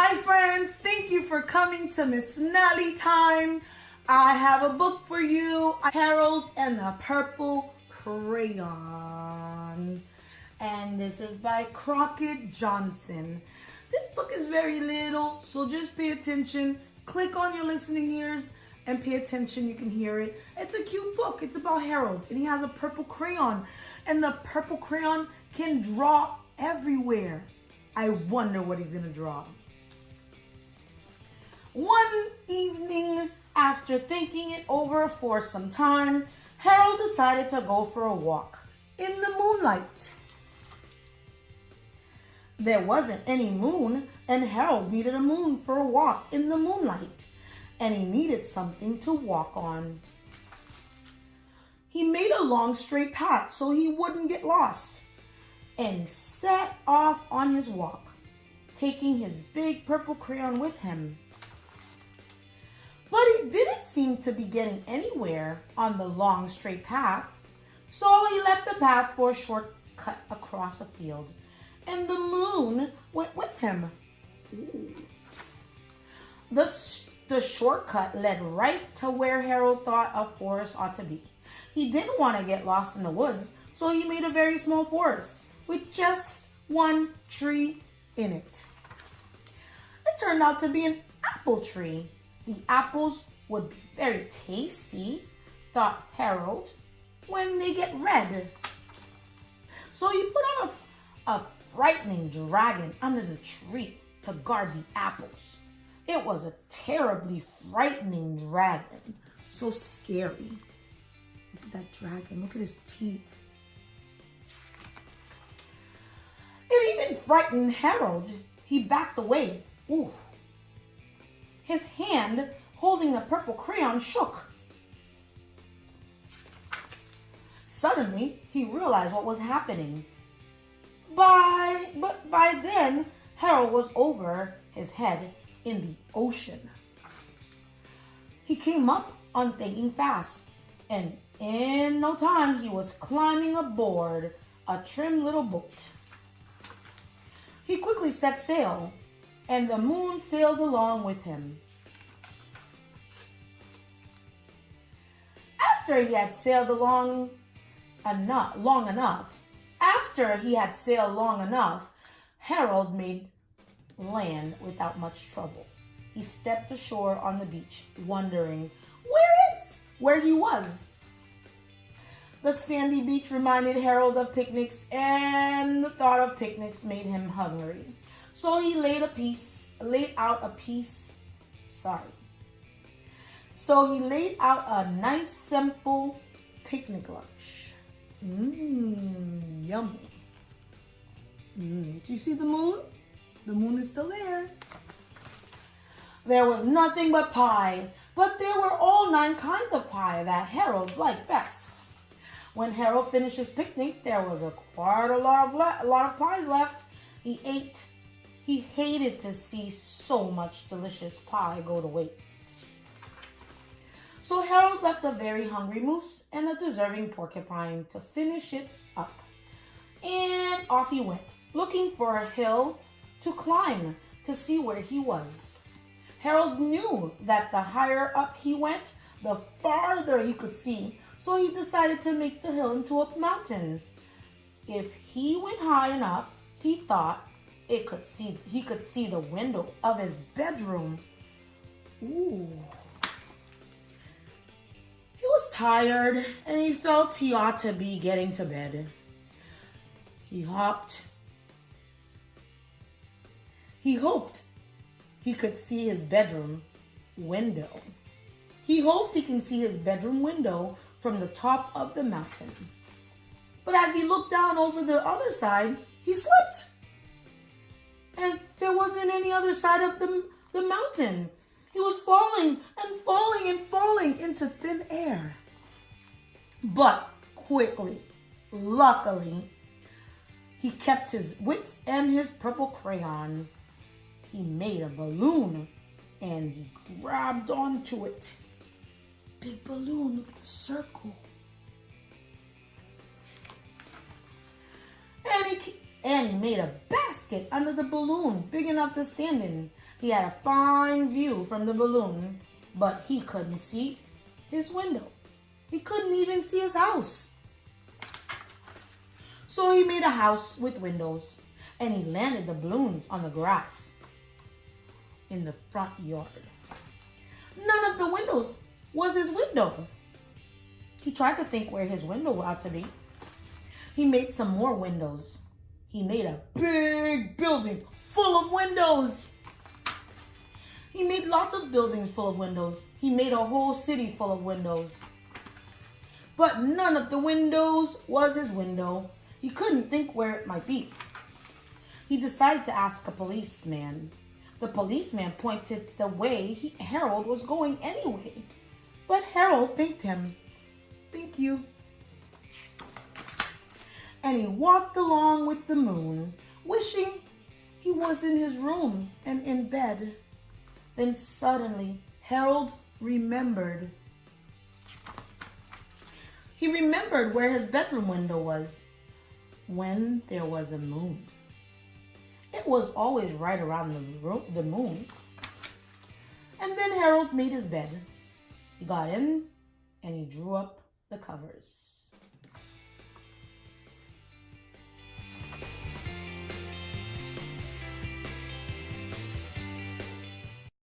Hi friends, thank you for coming to Miss Nelly time. I have a book for you, Harold and the Purple Crayon. And this is by Crockett Johnson. This book is very little, so just pay attention. Click on your listening ears and pay attention, you can hear it. It's a cute book, it's about Harold, and he has a purple crayon. And the purple crayon can draw everywhere. I wonder what he's gonna draw. One evening, after thinking it over for some time, Harold decided to go for a walk in the moonlight. There wasn't any moon, and Harold needed a moon for a walk in the moonlight, and he needed something to walk on. He made a long straight path so he wouldn't get lost, and he set off on his walk, taking his big purple crayon with him. But he didn't seem to be getting anywhere on the long straight path, so he left the path for a shortcut across a field, and the moon went with him. Ooh. The shortcut led right to where Harold thought a forest ought to be. He didn't want to get lost in the woods, so he made a very small forest with just one tree in it. It turned out to be an apple tree. The apples would be very tasty, thought Harold, when they get red. So he put on a frightening dragon under the tree to guard the apples. It was a terribly frightening dragon, so scary. Look at that dragon, look at his teeth. It even frightened Harold. He backed away. Ooh. His hand holding the purple crayon shook. Suddenly, he realized what was happening. But by then, Harold was over his head in the ocean. He came up on thinking fast, and in no time, he was climbing aboard a trim little boat. He quickly set sail, and the moon sailed along with him. After he had sailed long enough, Harold made land without much trouble. He stepped ashore on the beach, wondering where he was. The sandy beach reminded Harold of picnics, and the thought of picnics made him hungry. So he laid out a nice, simple picnic lunch. Yummy. Do you see the moon? The moon is still there. There was nothing but pie, but there were all 9 kinds of pie that Harold liked best. When Harold finished his picnic, there was quite a lot of pies left. He ate. He hated to see so much delicious pie go to waste. So Harold left a very hungry moose and a deserving porcupine to finish it up. And off he went, looking for a hill to climb to see where he was. Harold knew that the higher up he went, the farther he could see, so he decided to make the hill into a mountain. If he went high enough, he thought he could see the window of his bedroom. Ooh. He was tired, and he felt he ought to be getting to bed. He hoped he could see his bedroom window. He hoped he can see his bedroom window from the top of the mountain. But as he looked down over the other side, he slipped. And there wasn't any other side of the mountain. He was falling and falling and falling into thin air. But luckily, he kept his wits and his purple crayon. He made a balloon and he grabbed onto it. Big balloon, look at the circle. And and he made a basket under the balloon big enough to stand in. He had a fine view from the balloon, but he couldn't see his window. He couldn't even see his house. So he made a house with windows, and he landed the balloons on the grass in the front yard. None of the windows was his window. He tried to think where his window ought to be. He made some more windows. He made a big building full of windows. He made lots of buildings full of windows. He made a whole city full of windows. But none of the windows was his window. He couldn't think where it might be. He decided to ask a policeman. The policeman pointed the way Harold was going anyway. But Harold thanked him. "Thank you." And he walked along with the moon, wishing he was in his room and in bed. Then suddenly, Harold remembered. He remembered where his bedroom window was when there was a moon. It was always right around the moon. And then Harold made his bed. He got in and he drew up the covers.